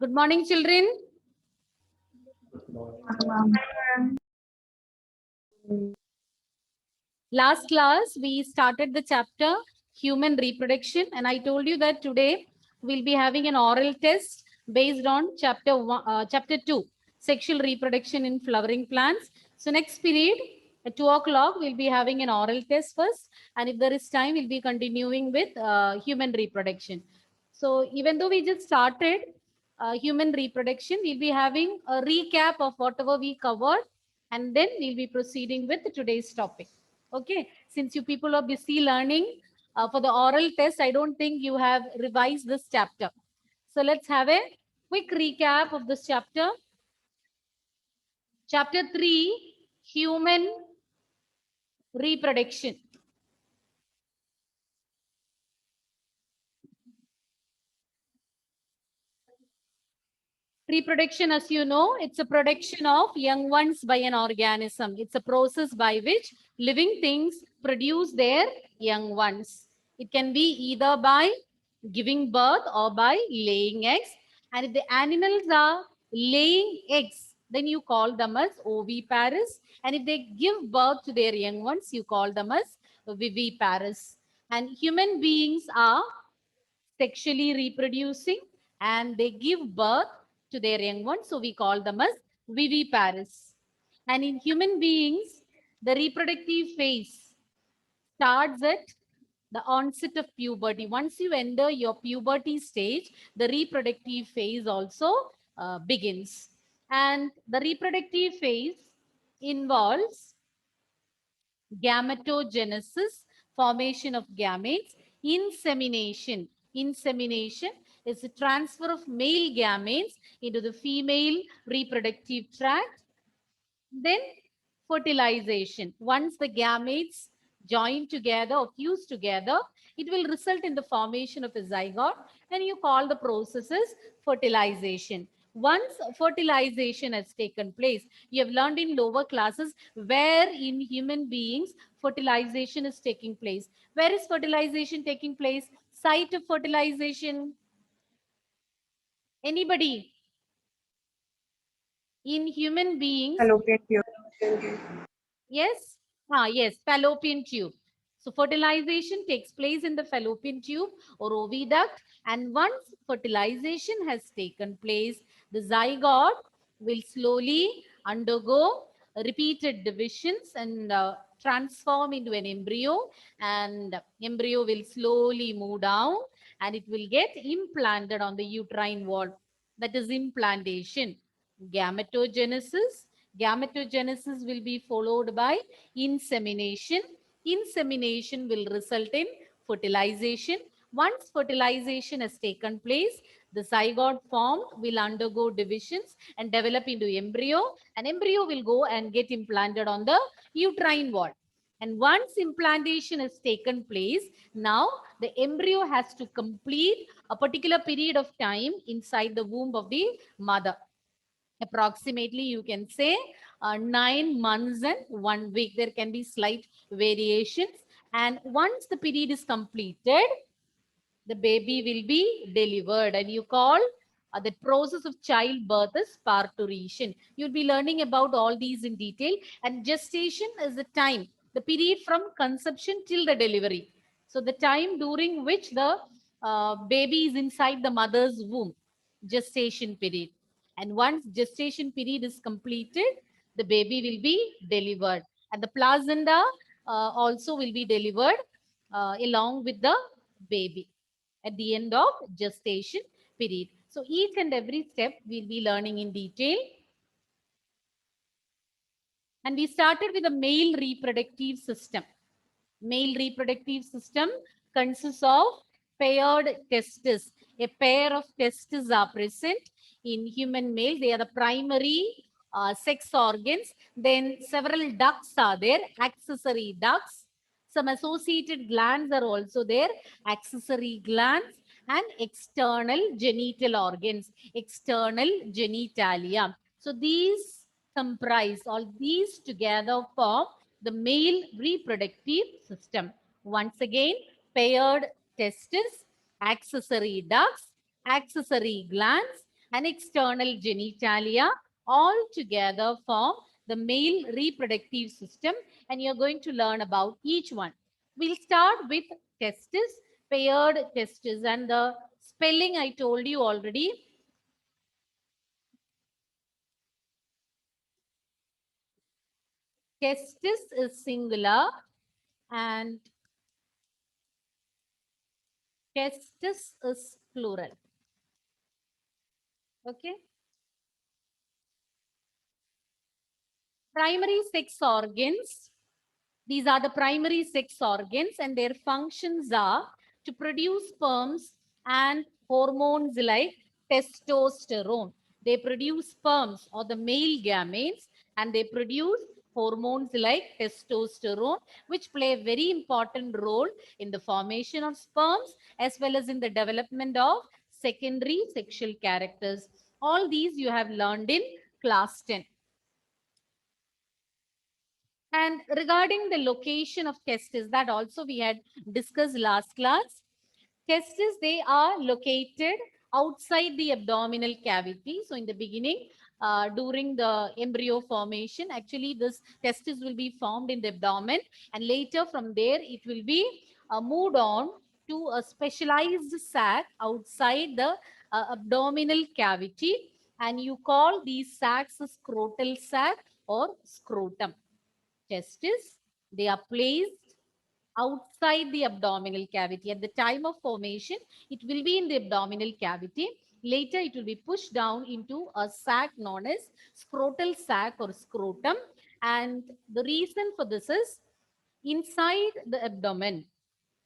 Good morning, children. Last class, we started the chapter Human Reproduction, and I told you that today we'll be having an oral test based on chapter 2, Sexual Reproduction in Flowering Plants. So next period, at 2 o'clock, we'll be having an oral test first, and if there is time, we'll be continuing with human reproduction. So even though we just started human reproduction, we'll be having a recap of whatever we covered, and then we'll be proceeding with today's topic. Okay, since you people are busy learning for the oral test, I don't think you have revised this chapter. So let's have a quick recap of this chapter. Chapter 3, Human Reproduction. Reproduction, as you know, it's a production of young ones by an organism. It's a process by which living things produce their young ones. It can be either by giving birth or by laying eggs. And if the animals are laying eggs, then you call them as oviparous. And if they give birth to their young ones, you call them as viviparous. And human beings are sexually reproducing and they give birth to their young ones. So we call them as viviparous. And in human beings, the reproductive phase starts at the onset of puberty. Once you enter your puberty stage, the reproductive phase also begins. And the reproductive phase involves gametogenesis, formation of gametes, insemination. Insemination is the transfer of male gametes into the female reproductive tract. Then fertilization. Once the gametes join together or fuse together, it will result in the formation of a zygote, and you call the processes fertilization. Once fertilization has taken place, you have learned in lower classes where in human beings fertilization is taking place. Where is fertilization taking place? Site of fertilization. Anybody? In human beings, Fallopian tube. yes? Yes, fallopian tube. So fertilization takes place in the fallopian tube or oviduct, and once fertilization has taken place, the zygote will slowly undergo repeated divisions and transform into an embryo, and embryo will slowly move down and it will get implanted on the uterine wall. That is implantation. Gametogenesis. Gametogenesis will be followed by insemination. Insemination will result in fertilization. Once fertilization has taken place, the zygote formed will undergo divisions and develop into embryo. An embryo will go and get implanted on the uterine wall. And once implantation has taken place, now the embryo has to complete a particular period of time inside the womb of the mother. Approximately, you can say 9 months and 1 week. There can be slight variations. And once the period is completed, the baby will be delivered, and you call the process of childbirth is parturition. You'll be learning about all these in detail. And gestation is the time, the period from conception till the delivery. So the time during which the baby is inside the mother's womb, gestation period. And once gestation period is completed, the baby will be delivered. And the placenta also will be delivered along with the baby at the end of gestation period. So each and every step we'll be learning in detail. And we started with the male reproductive system. Male reproductive system consists of paired testes. A pair of testes are present in human male. They are the primary sex organs. Then several ducts are there, accessory ducts. Some associated glands are also there, accessory glands, and external genital organs, external genitalia. So these comprise, all these together form the male reproductive system. Once again, paired testes, accessory ducts, accessory glands, and external genitalia all together form the male reproductive system, and you're going to learn about each one. We'll start with testis, paired testis, and the spelling I told you already. Testis is singular and testis is plural. Okay. Primary sex organs. These are the primary sex organs, and their functions are to produce sperms and hormones like testosterone. They produce sperms or the male gametes, and they produce hormones like testosterone, which play a very important role in the formation of sperms as well as in the development of secondary sexual characters. All these you have learned in class 10. And regarding the location of testes, that also we had discussed last class. Testes, they are located outside the abdominal cavity. So in the beginning, during the embryo formation, actually this testis will be formed in the abdomen, and later from there it will be moved on to a specialized sac outside the abdominal cavity, and you call these sacs a scrotal sac or scrotum. Testis, they are placed outside the abdominal cavity. At the time of formation, it will be in the abdominal cavity. Later, it will be pushed down into a sac known as scrotal sac or scrotum. And the reason for this is inside the abdomen,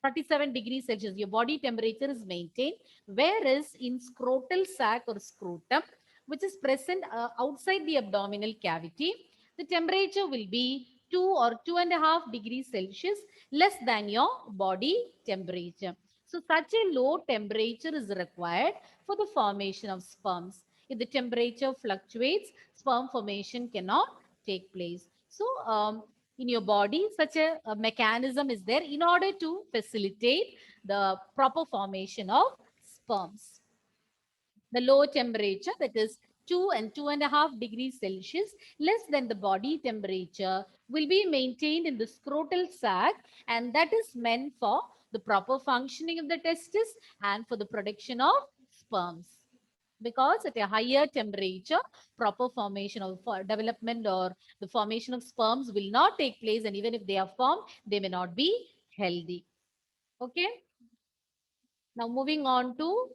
37 degrees Celsius, your body temperature is maintained. Whereas in scrotal sac or scrotum, which is present outside the abdominal cavity, the temperature will be 2 or 2.5 degrees Celsius less than your body temperature. So such a low temperature is required for the formation of sperms. If the temperature fluctuates, sperm formation cannot take place. So in your body, such a mechanism is there in order to facilitate the proper formation of sperms. The low temperature, that is 2 and 2.5 degrees Celsius, less than the body temperature, will be maintained in the scrotal sac, and that is meant for the proper functioning of the testis and for the production of sperms. Because at a higher temperature, proper formation of development or the formation of sperms will not take place, and even if they are formed, they may not be healthy. Okay. Now moving on to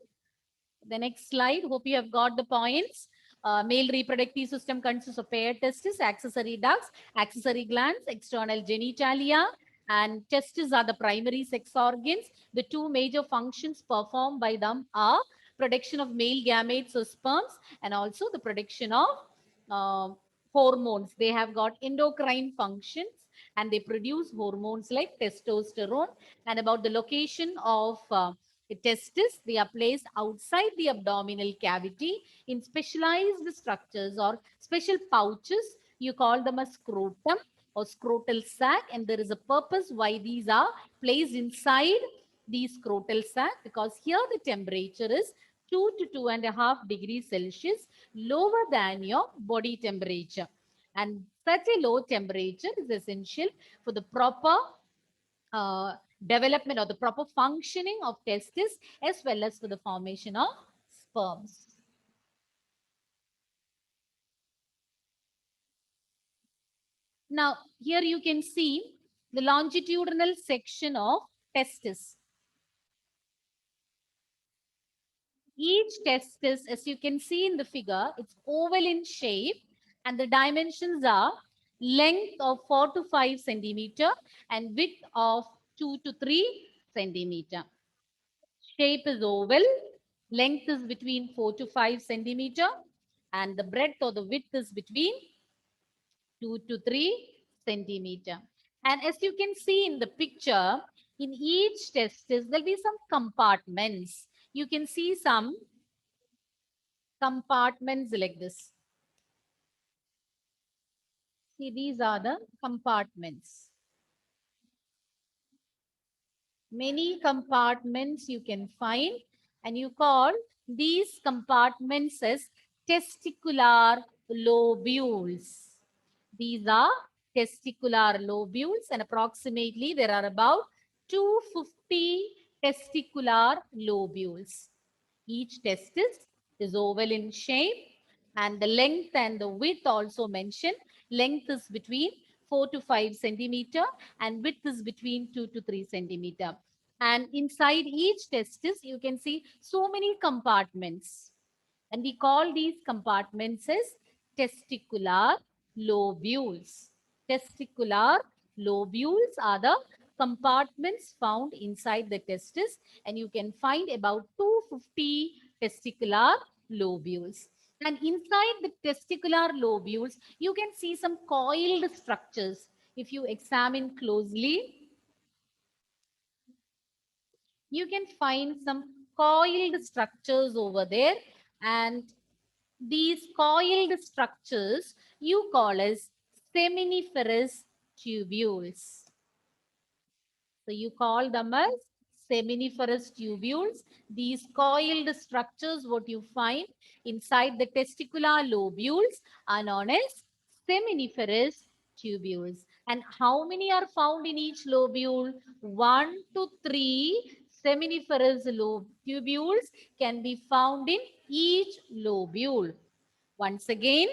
the next slide. Hope you have got the points. Male reproductive system consists of paired testis, accessory ducts, accessory glands, external genitalia, and testes are the primary sex organs. The two major functions performed by them are production of male gametes or sperms, and also the production of uh, hormones. They have got endocrine functions, and they produce hormones like testosterone. And about the location of the testis, they are placed outside the abdominal cavity in specialized structures or special pouches. You call them a scrotum or scrotal sac, and there is a purpose why these are placed inside the scrotal sac, because here the temperature is 2 to 2.5 degrees Celsius lower than your body temperature. And such a low temperature is essential for the proper uh, development or the proper functioning of testis as well as for the formation of sperms. Now, here you can see the longitudinal section of testis. Each testis, as you can see in the figure, it's oval in shape, and the dimensions are length of 4 to 5 centimeter and width of 2 to 3 centimeter. Shape is oval, length is between 4 to 5 centimeter, and the breadth or the width is between 2 to 3 centimeter. And as you can see in the picture, in each testis, there'll be some compartments. You can see some compartments like this. See, these are the compartments. Many compartments you can find, and you call these compartments as testicular lobules. These are testicular lobules, and approximately there are about 250 testicular lobules. Each testis is oval in shape, and the length and the width also mentioned. Length is between 4 to 5 centimeter and width is between 2 to 3 centimeter. And inside each testis, you can see so many compartments. And we call these compartments as testicular lobules. Testicular lobules are the compartments found inside the testis, and you can find about 250 testicular lobules. And inside the testicular lobules, you can see some coiled structures. If you examine closely, you can find some coiled structures over there, and these coiled structures you call as seminiferous tubules. So you call them as seminiferous tubules. These coiled structures, what you find inside the testicular lobules, are known as seminiferous tubules. And how many are found in each lobule? 1 to 3 seminiferous tubules can be found in each lobule. Once again,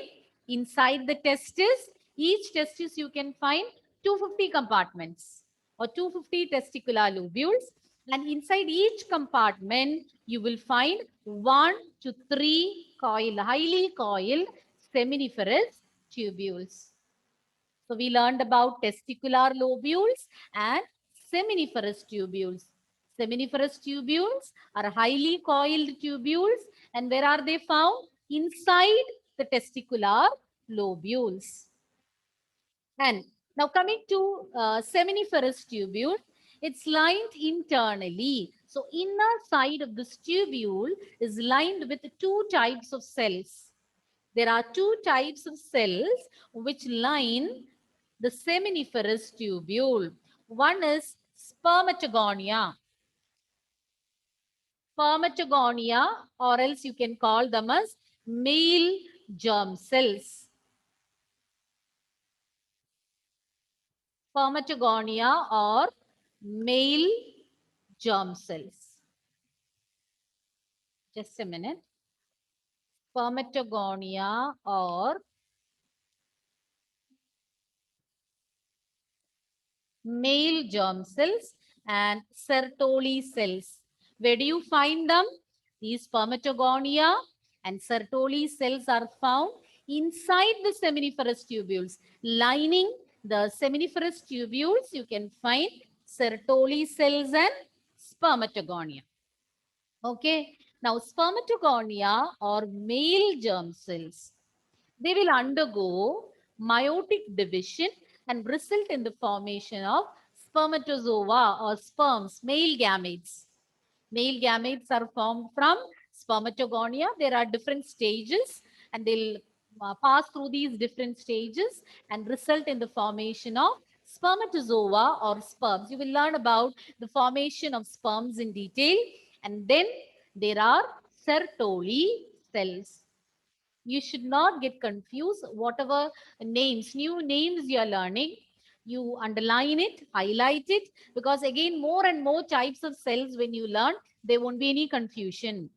inside the testis, each testis you can find 250 compartments or 250 testicular lobules. And inside each compartment, you will find 1 to 3 highly coiled seminiferous tubules. So we learned about testicular lobules and seminiferous tubules. Seminiferous tubules are highly coiled tubules, and where are they found? Inside the testicular lobules. And now coming to seminiferous tubule, it's lined internally. So inner side of this tubule is lined with two types of cells. There are two types of cells which line the seminiferous tubule. One is spermatogonia. Spermatogonia, or else you can call them as male germ cells. Spermatogonia or male germ cells. Just a minute. Spermatogonia or male germ cells and Sertoli cells. Where do you find them? These spermatogonia and Sertoli cells are found inside the seminiferous tubules. Lining the seminiferous tubules, you can find Sertoli cells and spermatogonia. Okay. Now, spermatogonia or male germ cells, they will undergo meiotic division and result in the formation of spermatozoa or sperms, male gametes. Male gametes are formed from spermatogonia. There are different stages, and they'll pass through these different stages and result in the formation of spermatozoa or sperms. You will learn about the formation of sperms in detail. And then there are Sertoli cells. You should not get confused. Whatever names, new names you are learning, you underline it, highlight it, because again, more and more types of cells when you learn, there won't be any confusion.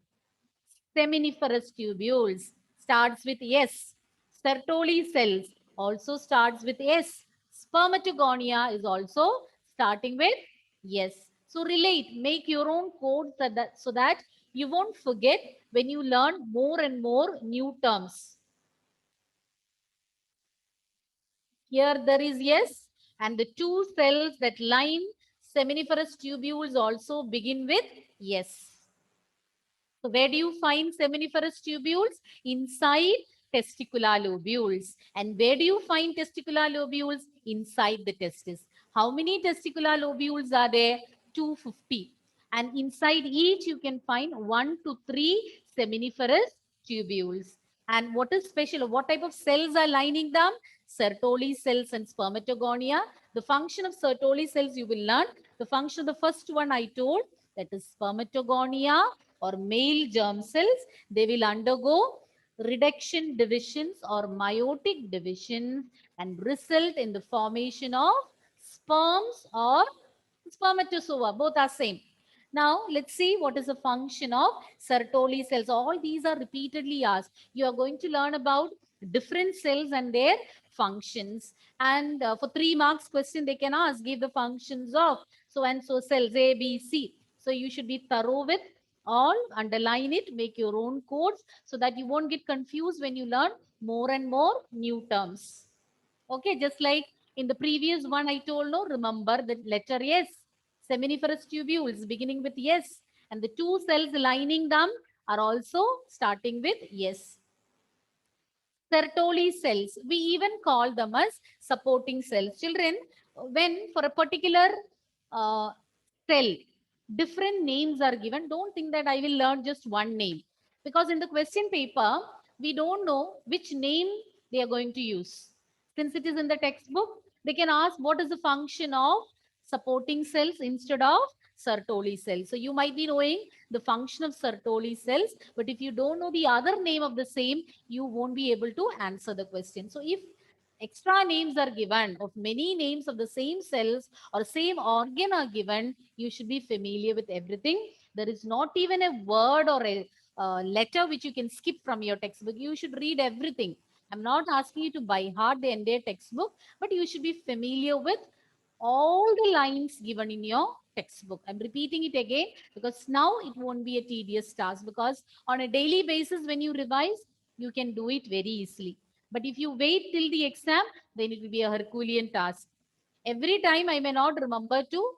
Seminiferous tubules starts with S. Sertoli cells also starts with S. Spermatogonia is also starting with yes. So relate, make your own code so that you won't forget when you learn more and more new terms. Here there is yes, and the two cells that line seminiferous tubules also begin with yes. So where do you find seminiferous tubules? Inside testicular lobules. And where do you find testicular lobules? Inside the testis. How many testicular lobules are there? 250. And inside each you can find 1 to 3 seminiferous tubules. And what is special? What type of cells are lining them? Sertoli cells and spermatogonia. The function of Sertoli cells you will learn. The function of the first one I told, that is spermatogonia or male germ cells, they will undergo reduction divisions or meiotic divisions and result in the formation of sperms or spermatozoa. Both are same. Now, let's see what is the function of Sertoli cells. All these are repeatedly asked. You are going to learn about different cells and their functions. And for 3 marks question, they can ask, give the functions of so and so cells A, B, C. So you should be thorough with all, underline it, make your own codes so that you won't get confused when you learn more and more new terms. Okay, just like in the previous one I told, no, remember the letter S, seminiferous tubules beginning with S, and the two cells lining them are also starting with S. Sertoli cells, we even call them as supporting cells. Children, when for a particular uh, cell, different names are given, don't think that I will learn just one name. Because in the question paper, we don't know which name they are going to use. Since it is in the textbook, they can ask what is the function of supporting cells instead of Sertoli cells. So you might be knowing the function of Sertoli cells, but if you don't know the other name of the same, you won't be able to answer the question. So if extra names are given of many names of the same cells or same organ are given, you should be familiar with everything. There is not even a word or a letter which you can skip from your textbook. You should read everything. I'm not asking you to by heart the entire textbook, but you should be familiar with all the lines given in your textbook. I'm repeating it again because now it won't be a tedious task, because on a daily basis when you revise, you can do it very easily. But if you wait till the exam, then it will be a Herculean task. Every time I may not remember to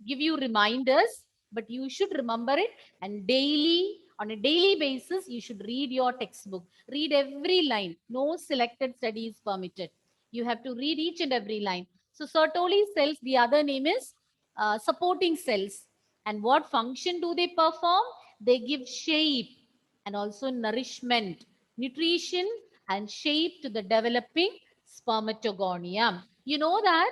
give you reminders, but you should remember it, and daily, on a daily basis, you should read your textbook. Read every line. No selected study is permitted. You have to read each and every line. So Sertoli cells, the other name is supporting cells. And what function do they perform? They give shape and also nourishment, nutrition and shape to the developing spermatogonium. You know that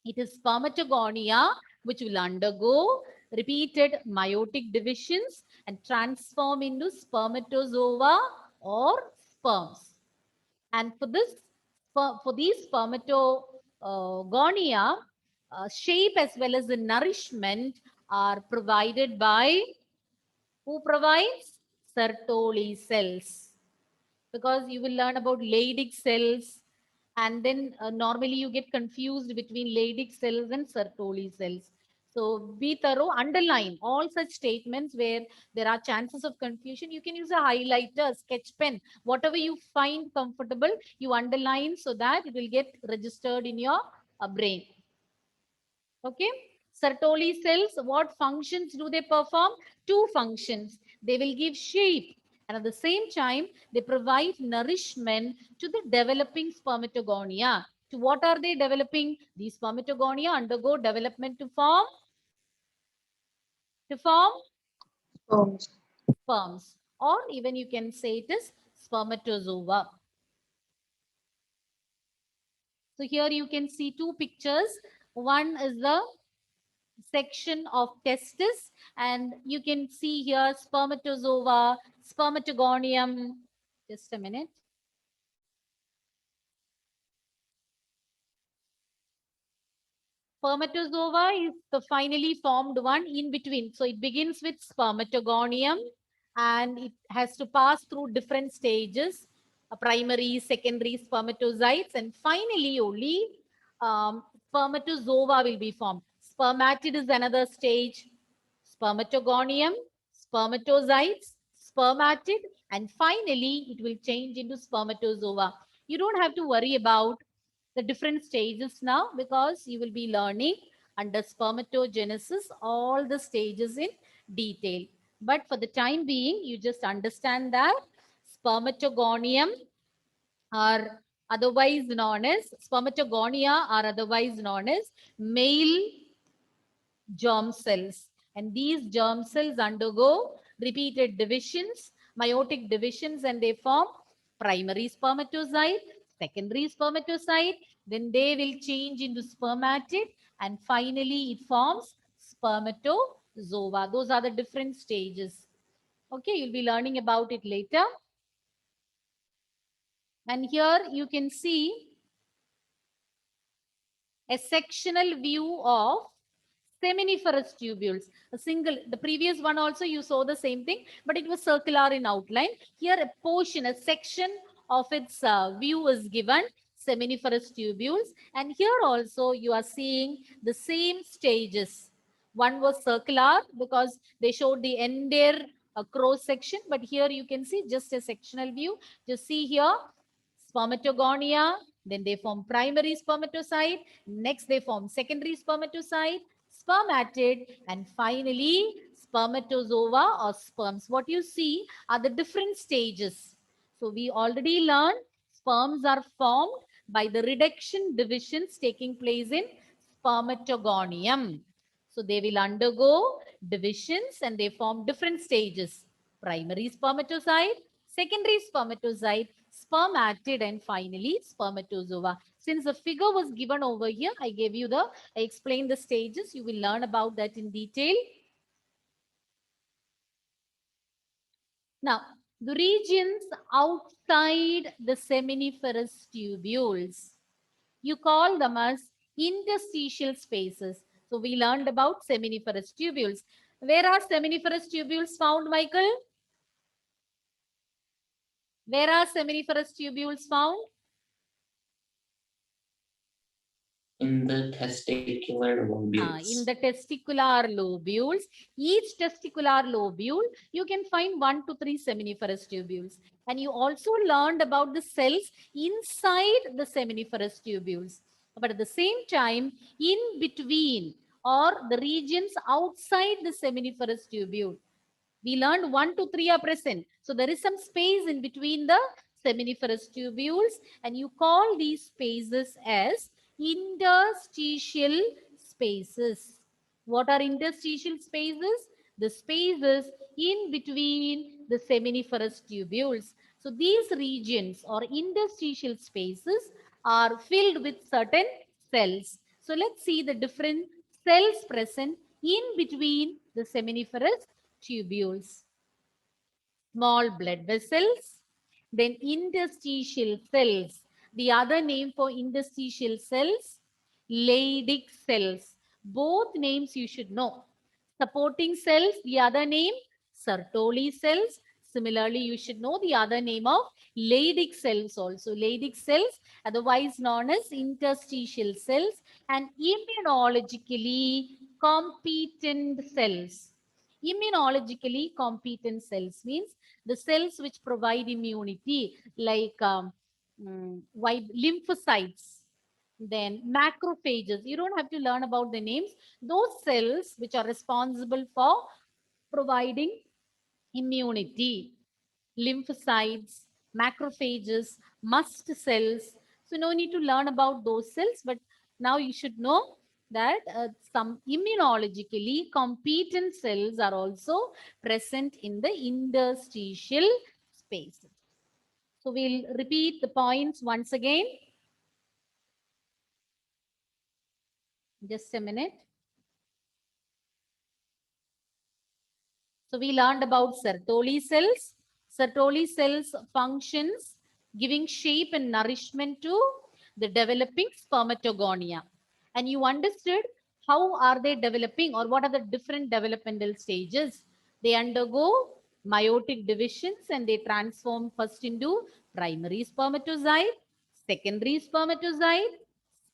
it is spermatogonia which will undergo repeated meiotic divisions and transform into spermatozoa or sperms. And for this, for these spermatogonia, shape as well as the nourishment are provided by who provides? Sertoli cells. Because you will learn about Leydig cells, and then normally you get confused between Leydig cells and Sertoli cells. So be thorough, underline all such statements where there are chances of confusion. You can use a highlighter, sketch pen, whatever you find comfortable, you underline so that it will get registered in your brain. Okay. Sertoli cells, what functions do they perform? Two functions. They will give shape, and at the same time, they provide nourishment to the developing spermatogonia. To what are they developing? These spermatogonia undergo development to form Sperms. sperms, or even you can say it is spermatozoa. So here you can see two pictures. One is the section of testis, and you can see here spermatozoa, spermatogonium. Just a minute. Spermatozoa is the finally formed one in between. So it begins with spermatogonium and it has to pass through different stages, primary, secondary spermatocytes, and finally only spermatozoa will be formed. Spermatid is another stage, spermatogonium, spermatocytes, spermatid, and finally it will change into spermatozoa. You don't have to worry about the different stages now, because you will be learning under spermatogenesis all the stages in detail. But for the time being, you just understand that spermatogonium are otherwise known as spermatogonia are otherwise known as male germ cells. And these germ cells undergo repeated divisions, meiotic divisions, and they form primary spermatocyte, secondary spermatocyte, then they will change into spermatid, and finally it forms spermatozoa. spermatozoa. Those are the different stages. Okay, you'll be learning about it later. And here you can see a sectional view of seminiferous tubules. A single, the previous one also you saw the same thing, but it was circular in outline. Here a portion, a section of its view is given, seminiferous tubules. And here also you are seeing the same stages. One was circular because they showed the entire cross section, but here you can see just a sectional view. Just see here, spermatogonia, then they form primary spermatocyte, next they form secondary spermatocyte, spermatid, and finally spermatozoa or sperms. What you see are the different stages. So we already learned sperms are formed by the reduction divisions taking place in spermatogonium. So they will undergo divisions and they form different stages. Primary spermatocyte, secondary spermatocyte, spermatid, and finally spermatozoa. Since the figure was given over here, I explained the stages. You will learn about that in detail. Now, the regions outside the seminiferous tubules, you call them as interstitial spaces. So we learned about seminiferous tubules. Where are seminiferous tubules found, Michael? Where are seminiferous tubules found? In the testicular lobules. In the testicular lobules. Each testicular lobule, you can find 1 to 3 seminiferous tubules. And you also learned about the cells inside the seminiferous tubules. But at the same time, in between or the regions outside the seminiferous tubule, we learned 1 to 3 are present. So there is some space in between the seminiferous tubules, and you call these spaces as interstitial spaces. What are interstitial spaces? The spaces in between the seminiferous tubules. So these regions or interstitial spaces are filled with certain cells. So let's see the different cells present in between the seminiferous tubules. Small blood vessels, then interstitial cells. The other name for interstitial cells, Leydig cells. Both names you should know. Supporting cells, the other name, Sertoli cells. Similarly, you should know the other name of Leydig cells also. Leydig cells, otherwise known as interstitial cells, and immunologically competent cells. Immunologically competent cells means the cells which provide immunity, like white lymphocytes, then macrophages. You don't have to learn about the names. Those cells which are responsible for providing immunity, lymphocytes, macrophages, mast cells. So no need to learn about those cells, but now you should know that some immunologically competent cells are also present in the interstitial spaces. So we'll repeat the points once again. Just a minute. So we learned about Sertoli cells. Sertoli cells functions giving shape and nourishment to the developing spermatogonia. And you understood how are they developing or what are the different developmental stages. They undergo meiotic divisions and they transform first into primary spermatocyte, secondary spermatocyte,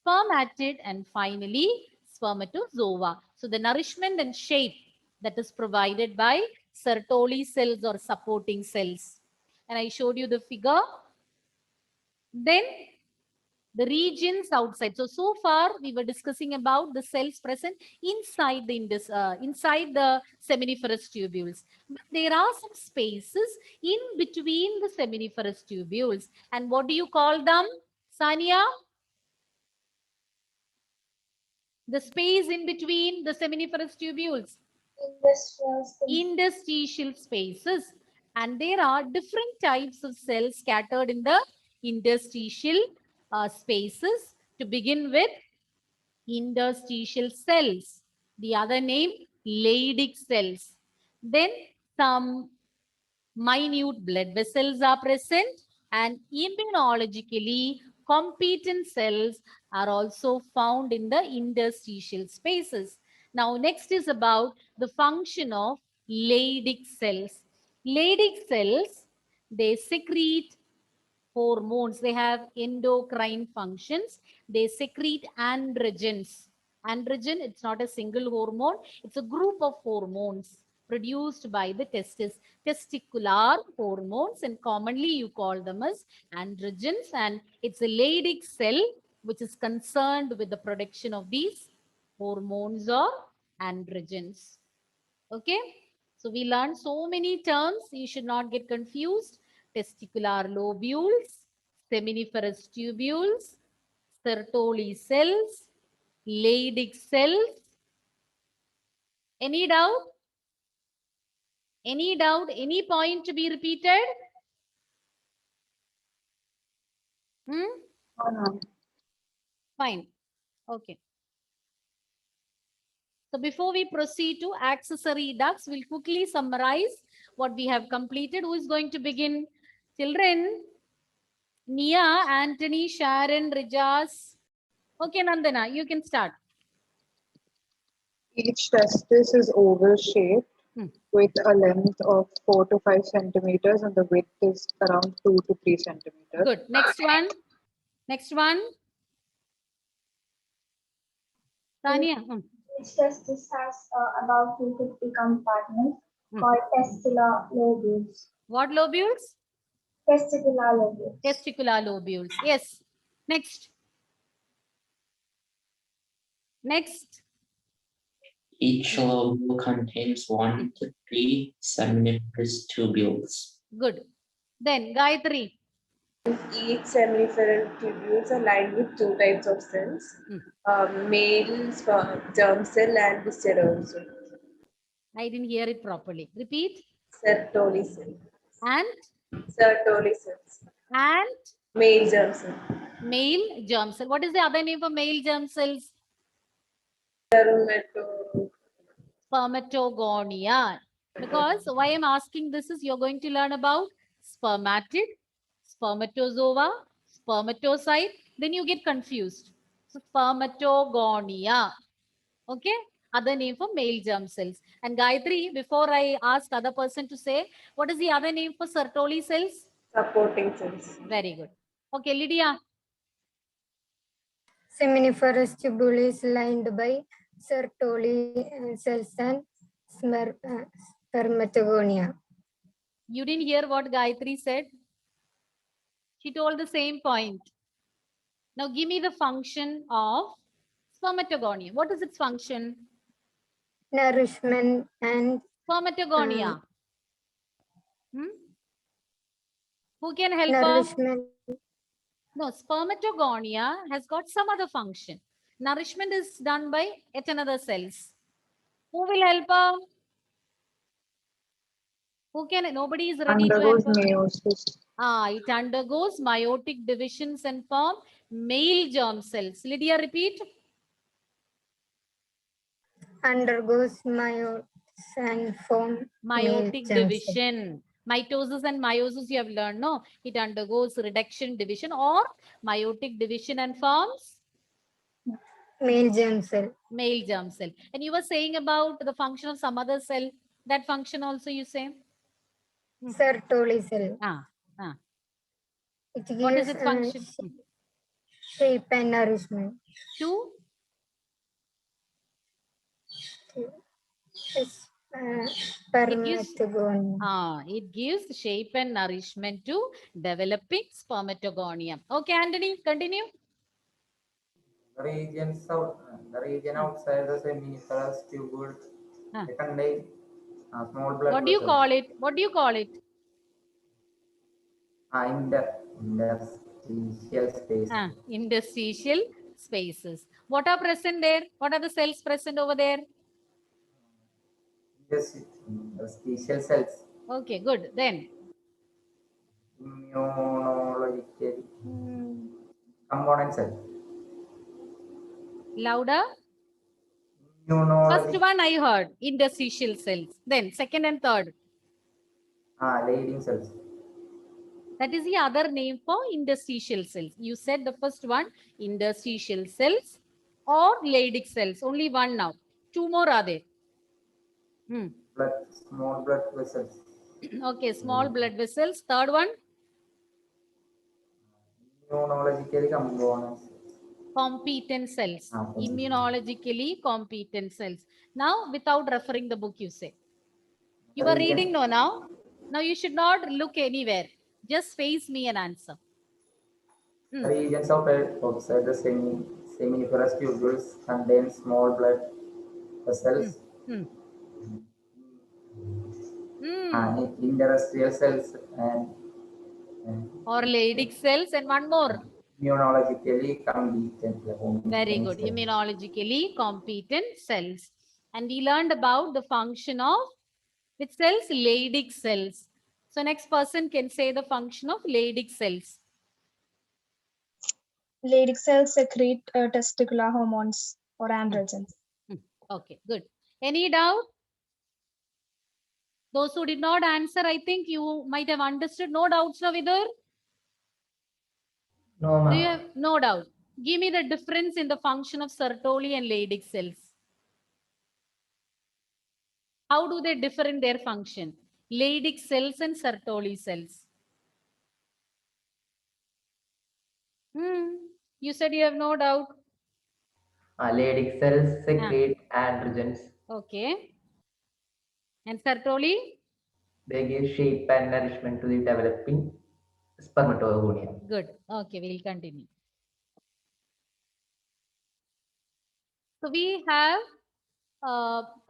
spermatid, and finally spermatozoa. So the nourishment and shape that is provided by Sertoli cells or supporting cells. And I showed you the figure. Then the regions outside. So far we were discussing about the cells present inside the seminiferous tubules. But there are some spaces in between the seminiferous tubules. And what do you call them, Sania? The space in between the seminiferous tubules. Interstitial spaces. And there are different types of cells scattered in the interstitial spaces. To begin with, interstitial cells. The other name, Leydig cells. Then some minute blood vessels are present, and immunologically competent cells are also found in the interstitial spaces. Now, next is about the function of Leydig cells. Leydig cells, they secrete hormones. They have endocrine functions. They secrete androgens. Androgen, it's not a single hormone. It's a group of hormones produced by the testis, testicular hormones, and commonly you call them as androgens. And it's a Leydig cell which is concerned with the production of these hormones or androgens. Okay. So we learned so many terms. You should not get confused. Testicular lobules, seminiferous tubules, Sertoli cells, Leydig cells. Any doubt? Any doubt? Any point to be repeated? Fine. Okay. So before we proceed to accessory ducts, we'll quickly summarize what we have completed. Who is going to begin? Children, Nia, Anthony, Sharon, Rijas. Okay, Nandana, you can start. Each testis is oval shaped with a length of 4 to 5 centimeters and the width is around 2 to 3 centimeters. Good. Next one. Next one. Tanya. Each testis has about 250 compartments called testicular lobules. What lobules? Testicular lobules. Testicular lobules. Yes. Next. Next. Each lobule contains 1 to 3 seminiferous tubules. Good. Then Gayatri. Each seminiferal tubules are lined with 2 types of cells, male germ cell and the sperm cell. I didn't hear it properly. Repeat. Sertoli cell. And? Sertoli cells. And? Male germ cell. Male germ cell. What is the other name for male germ cells? Spermatogonia. Because why I'm asking this is you're going to learn about spermatid, spermatozoa, spermatocyte. Then you get confused. So spermatogonia. Okay. Other name for male germ cells. And Gayatri, before I ask other person to say, what is the other name for Sertoli cells? Supporting cells. Very good. Okay, Lydia. Seminiferous tubule is lined by Sertoli cells and spermatogonia. You didn't hear what Gayatri said? She told the same point. Now give me the function of spermatogonia. What is its function? Nourishment and Spermatogonia. Who can help nourishment. us? No, spermatogonia has got some other function. Nourishment is done by yet another cells. Who will help her? Who can? Nobody is ready to help her. Meiosis. It undergoes meiotic divisions and form male germ cells. Lydia, repeat. Undergoes meiosis and form Meiotic male germ division. Mitosis and meiosis you have learned, no? It undergoes reduction division or meiotic division and forms male germ cell. male germ cell. And you were saying about the function of some other cell. That function also you say? Sertoli cell. It gives What is its function? shape and nourishment. To? Spermatogonia. It gives shape and nourishment to developing spermatogonia. Okay, Anthony, continue. The region outside the seminiferous tubule contain small blood What do you vessels. call it? What do you call it? Interstitial space. Interstitial spaces. What are present there? What are the cells present over there? Interstitial cells. Okay, good. Then? Immunological component cell. Louder? First Immunology. one I heard, interstitial cells. Then second and third. Leading cells. That is the other name for interstitial cells. You said the first one, interstitial cells or Leydig cells. Only one now. Two more are there. Small blood vessels. Okay, small blood vessels. Third one, Immunologically components. competent cells. Okay. Immunologically competent cells. Now, without referring the book, you say. You are Region- reading no now. Now you should not look anywhere. Just face me and answer. Regions of outside the seminiferous tubules contain small blood vessels Hmm. and interstitial cells and Or Leydig cells and one more. immunologically competent. Very good. Immunologically competent cells. And we learned about the function of which cells? Leydig cells. So next person can say the function of Leydig cells. Leydig cells secrete testicular hormones or androgens. Okay, good. Any doubt? Those who did not answer, I think you might have understood. No doubts, Ravidur? No, Do ma'am. you have no doubt? Give me the difference in the function of Sertoli and Leydig cells. How do they differ in their function? Leydig cells and Sertoli cells. You said you have no doubt. Leydig cells secrete androgens. Okay. And Sertoli? They give shape and nourishment to the developing spermatogonia. Good. Okay, we'll continue. So we have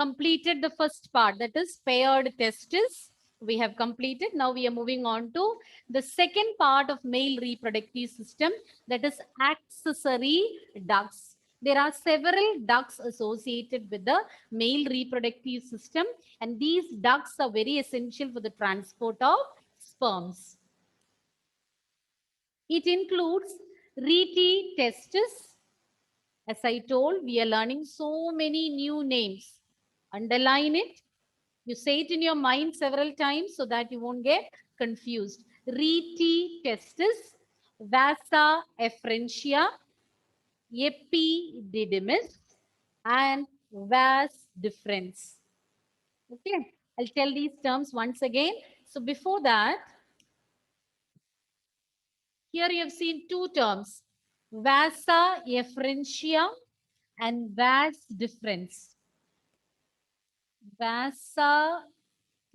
completed the first part, that is paired testes. We have completed. Now we are moving on to the second part of male reproductive system, that is accessory ducts. There are several ducts associated with the male reproductive system, and these ducts are very essential for the transport of sperms. It includes rete testis. As I told, we are learning so many new names. Underline it. You say it in your mind several times so that you won't get confused. Rete testis, vasa efferentia, epididymis, and vas deferens. Okay, I'll tell these terms once again. So before that, here you have seen two terms, vasa efferentia and vas deferens. Vasa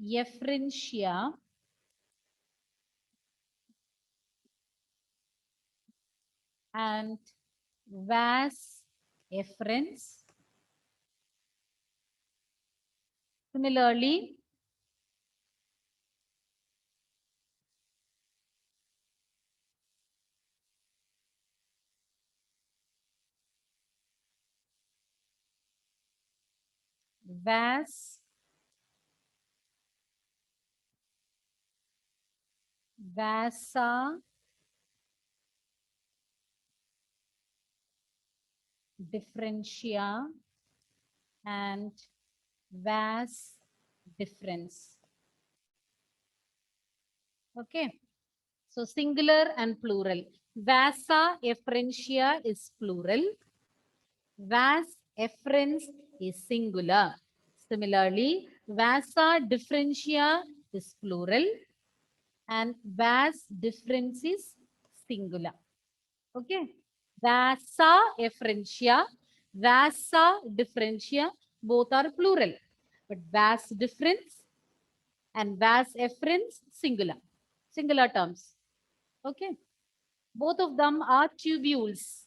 efferentia and vas efferens. Similarly, vas vasa differentia and vas deferens. Okay, so singular and plural. Vasa efferentia is plural. Vas efferens is singular. Similarly, vasa differentia is plural and vas deferens is singular. Okay. Vasa efferentia, vasa differentia, both are plural. But vas deferens and vas efferens singular. Singular terms. Okay. Both of them are tubules.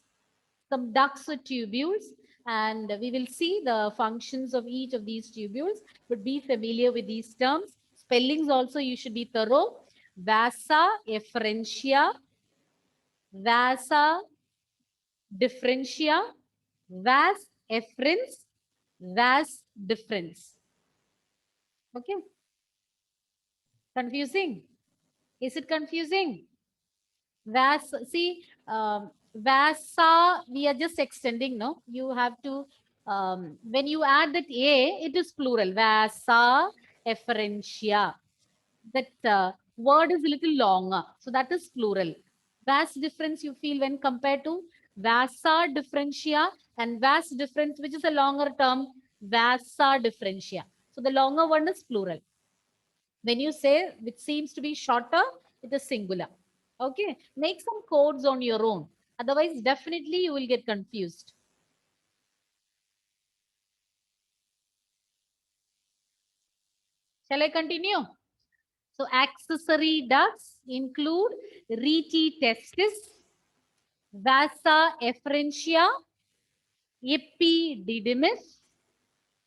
Some ducts are tubules, and we will see the functions of each of these tubules, but be familiar with these terms. Spellings also you should be thorough. Vasa efferentia, vasa differentia, vas efferens, vas deferens. Okay. Confusing? Is it confusing? Vasa, see, vasa, we are just extending, no? You have to when you add that A, it is plural. Vasa efferentia. That word is a little longer. So that is plural. Vas difference you feel when compared to Vasa differentia and vas difference, which is a longer term, Vasa differentia. So the longer one is plural. When you say which seems to be shorter, it is singular. Okay. Make some codes on your own. Otherwise, definitely you will get confused. Shall I continue? So accessory ducts include rete testis, vasa efferentia, epididymis,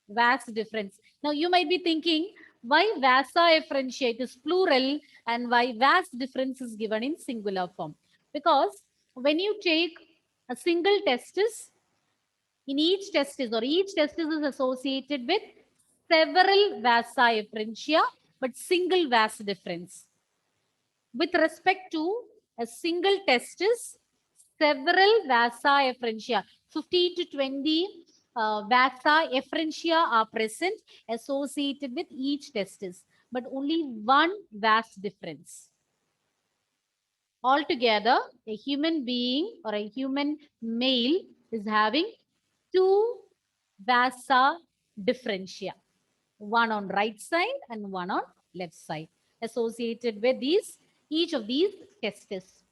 vas difference. Now you might be thinking, why vasa efferentia? It is plural, and why vas difference is given in singular form? Because when you take a single testis, in each testis or each testis is associated with several vasa efferentia, but single vas difference. With respect to a single testis, several vasa efferentia, 50 to 20 vasa efferentia are present associated with each testis, but only one vas difference. Altogether, a human being or a human male is having two vasa differentia, one on right side and one on left side, associated with each of these testes.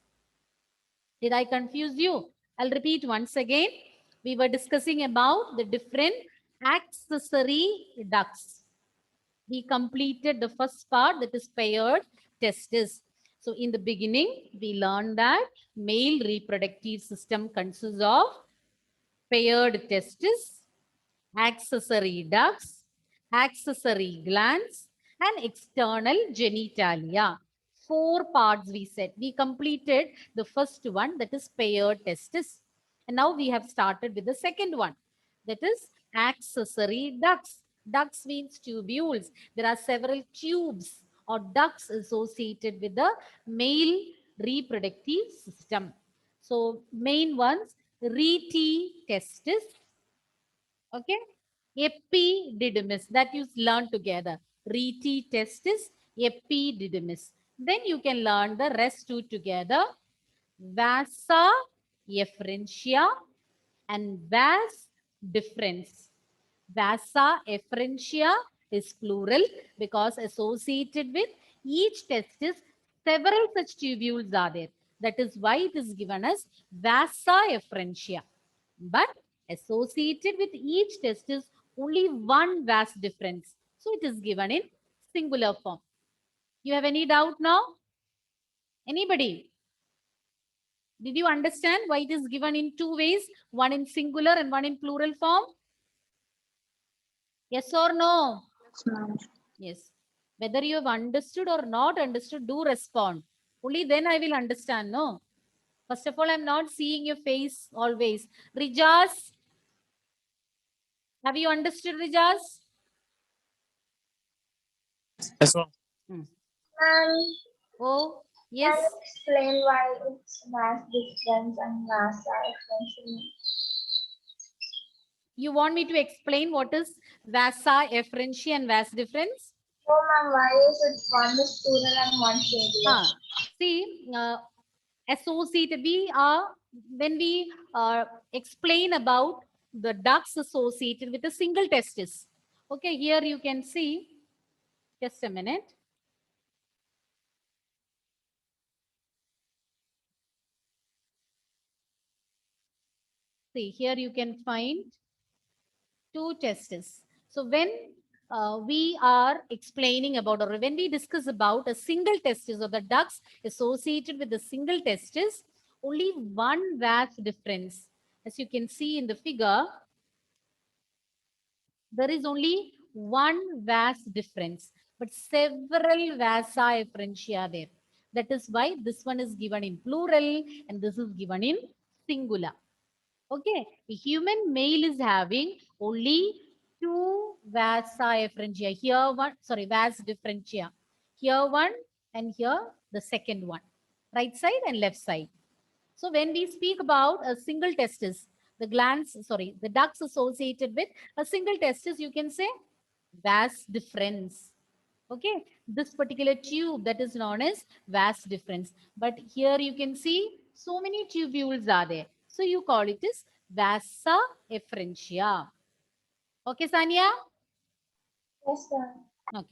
Did I confuse you? I'll repeat once again. We were discussing about the different accessory ducts. We completed the first part, that is paired testes. So in the beginning, we learned that male reproductive system consists of paired testes, accessory ducts, accessory glands, and external genitalia. 4 parts we said. We completed the first one, that is paired testis. And now we have started with the second one, that is accessory ducts. Ducts means tubules. There are several tubes or ducts associated with the male reproductive system. So main ones, rete testis, okay, epididymis, that you learn together, rete testis, epididymis. Then you can learn the rest two together, vasa efferentia and vas difference. Vasa efferentia is plural because associated with each testis several such tubules are there. That is why it is given as vasa efferentia. But associated with each testis only one vas difference. So it is given in singular form. You have any doubt now? Anybody? Did you understand why it is given in two ways? One in singular and one in plural form? Yes or no? Yes, ma'am. Yes. Whether you have understood or not understood, do respond. Only then I will understand, no? First of all, I'm not seeing your face always. Rijas, have you understood, Rijas? Yes, ma'am. Ma'am, Oh, can yes. you explain why it's mass difference and mass difference? You want me to explain what is vasa efferentia and vas difference? No, ma'am, why is it one is plural and one singular? See, associated, we are, when we explain about the ducts associated with a single testis. Okay, here you can see, just a minute. See, here you can find two testes. So when we are explaining about, or when we discuss about a single testis or the ducts associated with the single testis, only one vas difference. As you can see in the figure, there is only one vas difference, but several vasa efferentia there. That is why this one is given in plural and this is given in singular. Okay, a human male is having only two vasa efferentia. Here one, sorry, vas differentia. Here one and here the second one. Right side and left side. So when we speak about a single testis, the glands, sorry, the ducts associated with a single testis, you can say vas deferens. Okay, this particular tube that is known as vas deferens. But here you can see so many tubules are there. So you call it as vasa efferentia. Okay, Sanya? Yes, sir. Okay.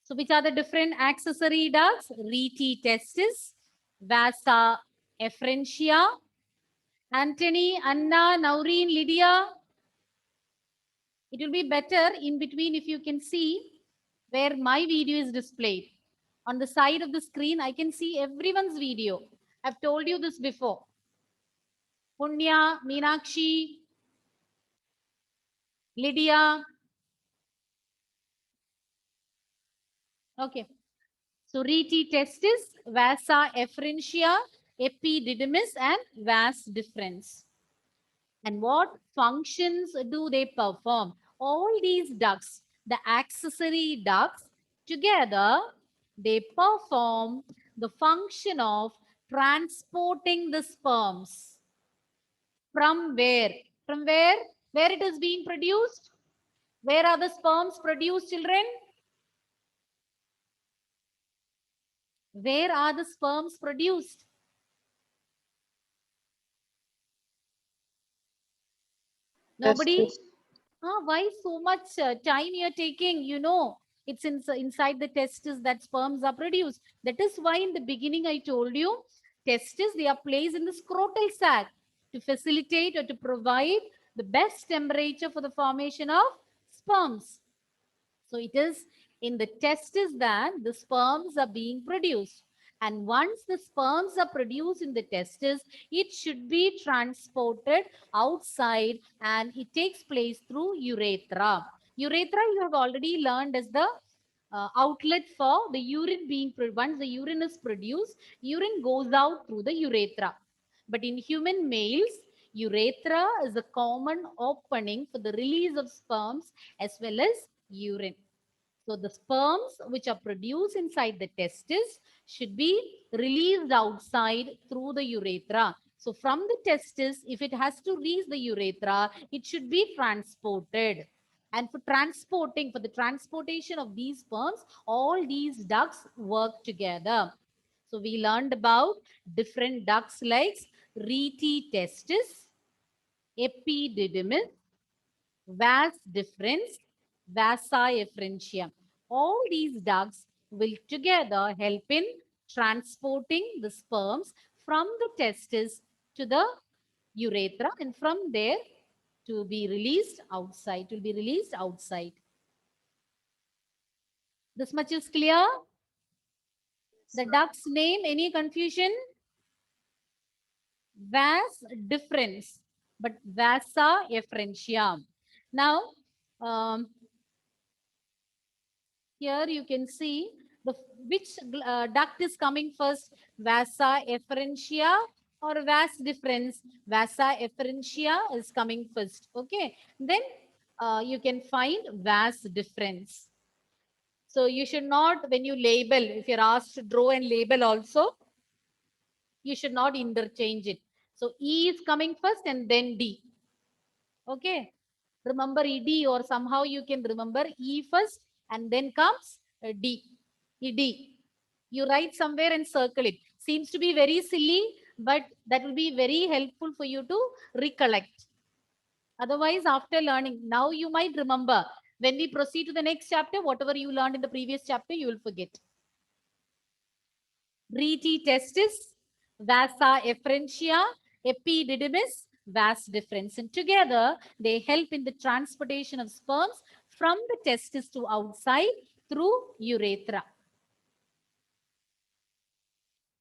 So which are the different accessory ducts? Rete testis, vasa efferentia. Anthony, Anna, Naureen, Lydia. It will be better in between if you can see where my video is displayed. On the side of the screen, I can see everyone's video. I've told you this before. Punya, Meenakshi, Lydia. Okay. So rete testis, vasa efferentia, epididymis, and vas deferens. And what functions do they perform? All these ducts, the accessory ducts, together, they perform the function of transporting the sperms. From where? From where? Where it is being produced? Where are the sperms produced, children? Where are the sperms produced? Nobody? Testis. Why so much time you're taking? You know, it's inside the testis that sperms are produced. That is why in the beginning I told you, testis, they are placed in the scrotal sac to facilitate or to provide the best temperature for the formation of sperms. So it is in the testis that the sperms are being produced. And once the sperms are produced in the testis, it should be transported outside and it takes place through urethra. Urethra you have already learned as the outlet for the urine being, once the urine is produced, urine goes out through the urethra. But in human males, urethra is a common opening for the release of sperms as well as urine. So the sperms which are produced inside the testis should be released outside through the urethra. So from the testis, if it has to reach the urethra, it should be transported. And for transporting, for the transportation of these sperms, all these ducts work together. So we learned about different ducts like rete testis, epididymis, vas deferens, vasa efferentia. All these ducts will together help in transporting the sperms from the testis to the urethra and from there to be released outside, to be released outside. This much is clear? The duct's name, any confusion? Vas deferens, but vasa efferentia. Now, here you can see the which duct is coming first, vasa efferentia or vas deferens. Vasa efferentia is coming first. Okay, then you can find vas deferens. So you should not, when you label, if you're asked to draw and label also, you should not interchange it. So E is coming first and then D. Okay. Remember ED, or somehow you can remember E first and then comes D. ED. You write somewhere and circle it. Seems to be very silly, but that will be very helpful for you to recollect. Otherwise, after learning, now you might remember. When we proceed to the next chapter, whatever you learned in the previous chapter, you will forget. Rete testis, vasa efferentia, epididymis, vas deferens. And together, they help in the transportation of sperms from the testis to outside through urethra.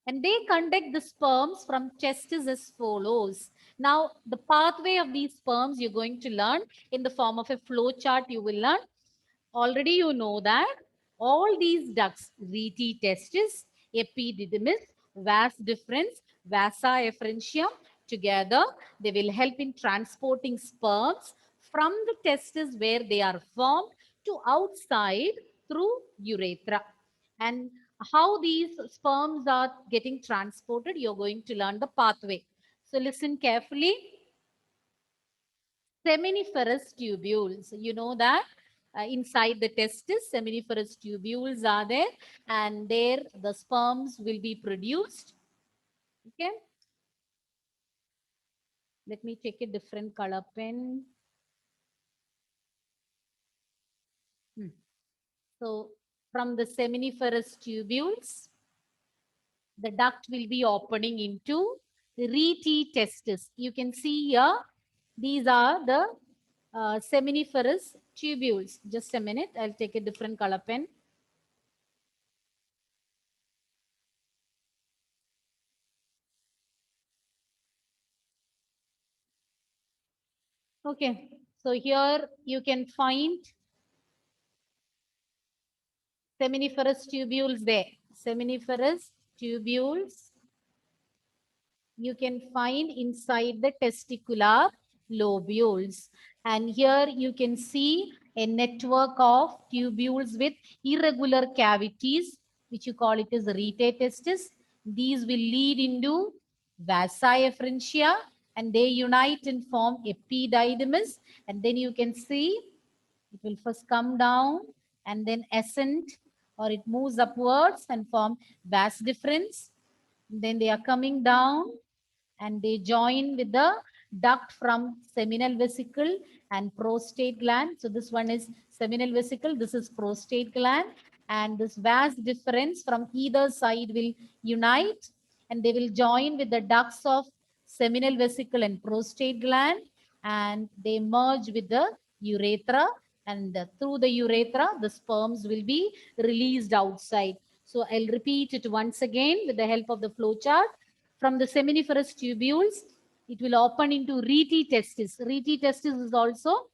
And they conduct the sperms from testis as follows. Now, the pathway of these sperms you're going to learn in the form of a flow chart you will learn. Already you know that all these ducts, rete testis, epididymis, vas deferens, vasa efferentia, together they will help in transporting sperms from the testis where they are formed to outside through urethra. And how these sperms are getting transported, you're going to learn the pathway. So listen carefully. Seminiferous tubules, you know that inside the testis, seminiferous tubules are there, and there the sperms will be produced. Okay. Let me take a different color pen. So from the seminiferous tubules, the duct will be opening into the rete testis. You can see here, these are the seminiferous tubules. Just a minute, I'll take a different color pen. Okay, so here you can find seminiferous tubules there. Seminiferous tubules you can find inside the testicular lobules. And here you can see a network of tubules with irregular cavities, which you call it as rete testis. These will lead into vasa efferentia, and they unite and form epididymis. And then you can see it will first come down and then ascend, or it moves upwards and form vas deferens. Then they are coming down and they join with the duct from seminal vesicle and prostate gland. So this one is seminal vesicle, this is prostate gland, and this vas deferens from either side will unite and they will join with the ducts of seminal vesicle and prostate gland, and they merge with the urethra, and through the urethra the sperms will be released outside. So I'll repeat it once again with the help of the flow chart. From the seminiferous tubules, it will open into rete testis. Rete testis is also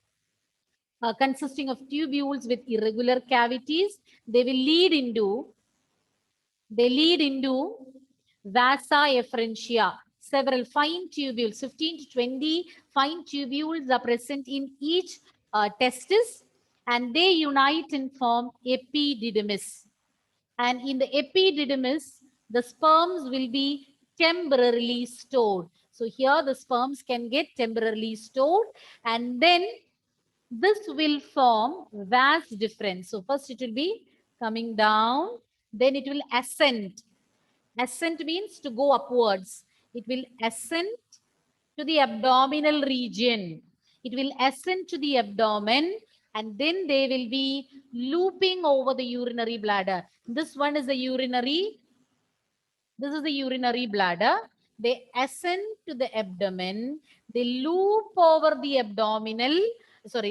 consisting of tubules with irregular cavities. They lead into vasa efferentia. Several fine tubules, 15 to 20 fine tubules are present in each testis, and they unite and form epididymis. And in the epididymis, the sperms will be temporarily stored. So here the sperms can get temporarily stored, and then this will form vas deferens. So first it will be coming down, then it will ascend. Ascent means to go upwards. It will ascend to the abdominal region. It will ascend to the abdomen, and then they will be looping over the urinary bladder. This one is the urinary. This is the urinary bladder. They ascend to the abdomen. They loop over the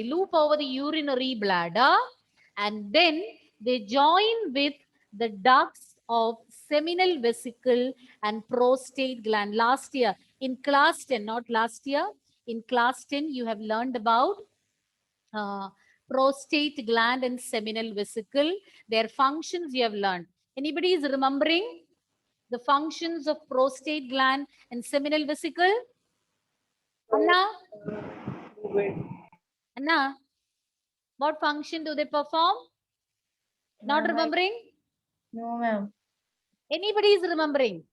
loop over the urinary bladder, and then they join with the ducts of seminal vesicle and prostate gland. Last year, in class 10, not last year, in class 10, you have learned about prostate gland and seminal vesicle. Their functions you have learned. Anybody is remembering the functions of prostate gland and seminal vesicle? Anna? Anna? What function do they perform? Not remembering? No, ma'am. Anybody is remembering?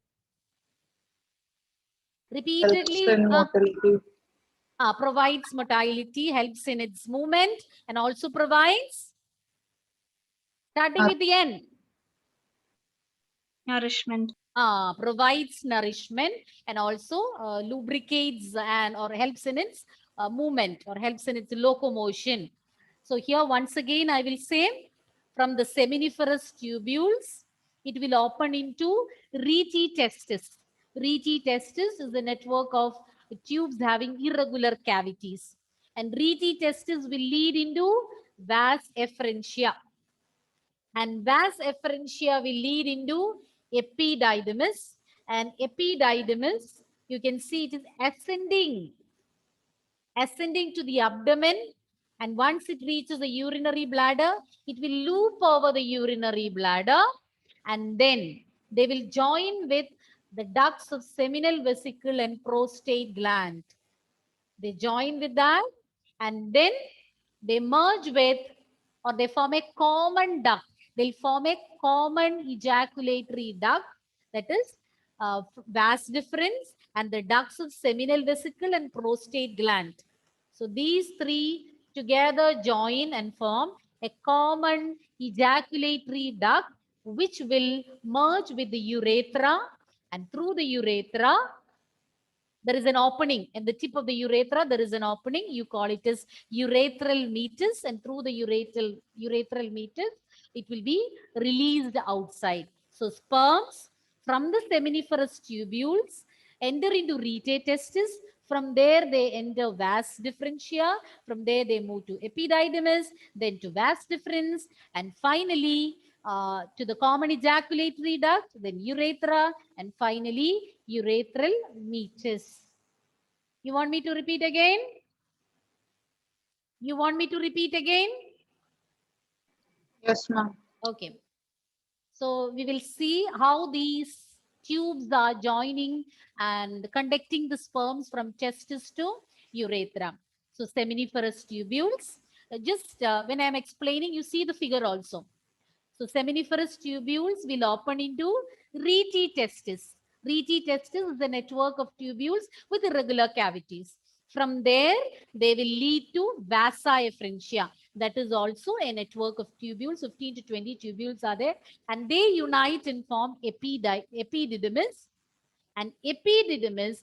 Repeatedly. Helps in motility. Provides motility, helps in its movement, and also provides, starting with the N. Nourishment. Provides nourishment and also lubricates and or helps in its movement or helps in its locomotion. So here once again I will say, from the seminiferous tubules, it will open into rete testis. Rete testis is a network of tubes having irregular cavities, and rete testis will lead into vas efferentia, and vas efferentia will lead into epididymis, and epididymis, you can see it is ascending to the abdomen, and once it reaches the urinary bladder, it will loop over the urinary bladder, and then they will join with the ducts of seminal vesicle and prostate gland. They join with that, and then they merge with, or they form a common duct. they'll form a common ejaculatory duct, that is vas deferens and the ducts of seminal vesicle and prostate gland. So these three together join and form a common ejaculatory duct which will merge with the urethra, and through the urethra there is an opening. At the tip of the urethra there is an opening. You call it as urethral meatus, and through the urethral meatus it will be released outside. So sperms from the seminiferous tubules enter into rete testis. From there they enter vas differentia. From there they move to epididymis, then to vas deferens, and finally to the common ejaculatory duct, then urethra, and finally urethral meatus. You want me to repeat again? You want me to repeat again? Yes, ma'am. Okay. So we will see how these tubes are joining and conducting the sperms from testis to urethra. So seminiferous tubules. Just when I am explaining, you see the figure also. So seminiferous tubules will open into rete testis. Rete testis is a network of tubules with irregular cavities. From there, they will lead to vasa efferentia. That is also a network of tubules. 15 to 20 tubules are there, and they unite and form epididymis. And epididymis,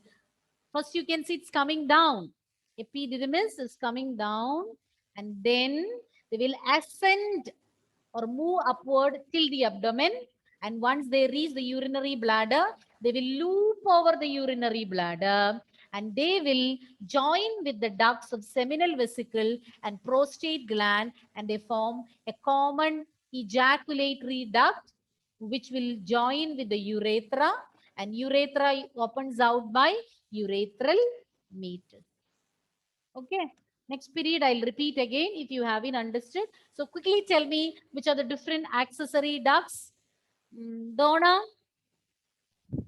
first you can see it's coming down. Epididymis is coming down, and then they will ascend or move upward till the abdomen. And once they reach the urinary bladder, they will loop over the urinary bladder, and they will join with the ducts of seminal vesicle and prostate gland, and they form a common ejaculatory duct which will join with the urethra, and urethra opens out by urethral meatus. Okay. Next period, I'll repeat again if you haven't understood. So quickly tell me which are the different accessory ducts. Donna,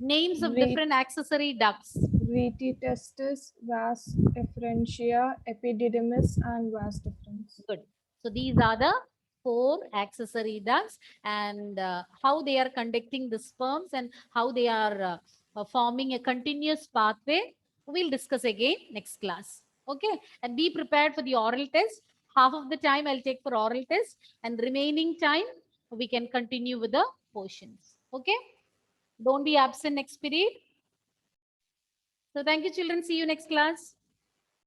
names of different accessory ducts. Rete testis, vas efferentia, epididymis, and vas deferens. Good. So these are the 4 accessory ducts, and how they are conducting the sperms and how they are forming a continuous pathway. We'll discuss again next class. Okay. And be prepared for the oral test. Half of the time I'll take for oral test, and remaining time we can continue with the portions. Okay. Don't be absent next period. So thank you, children. See you next class.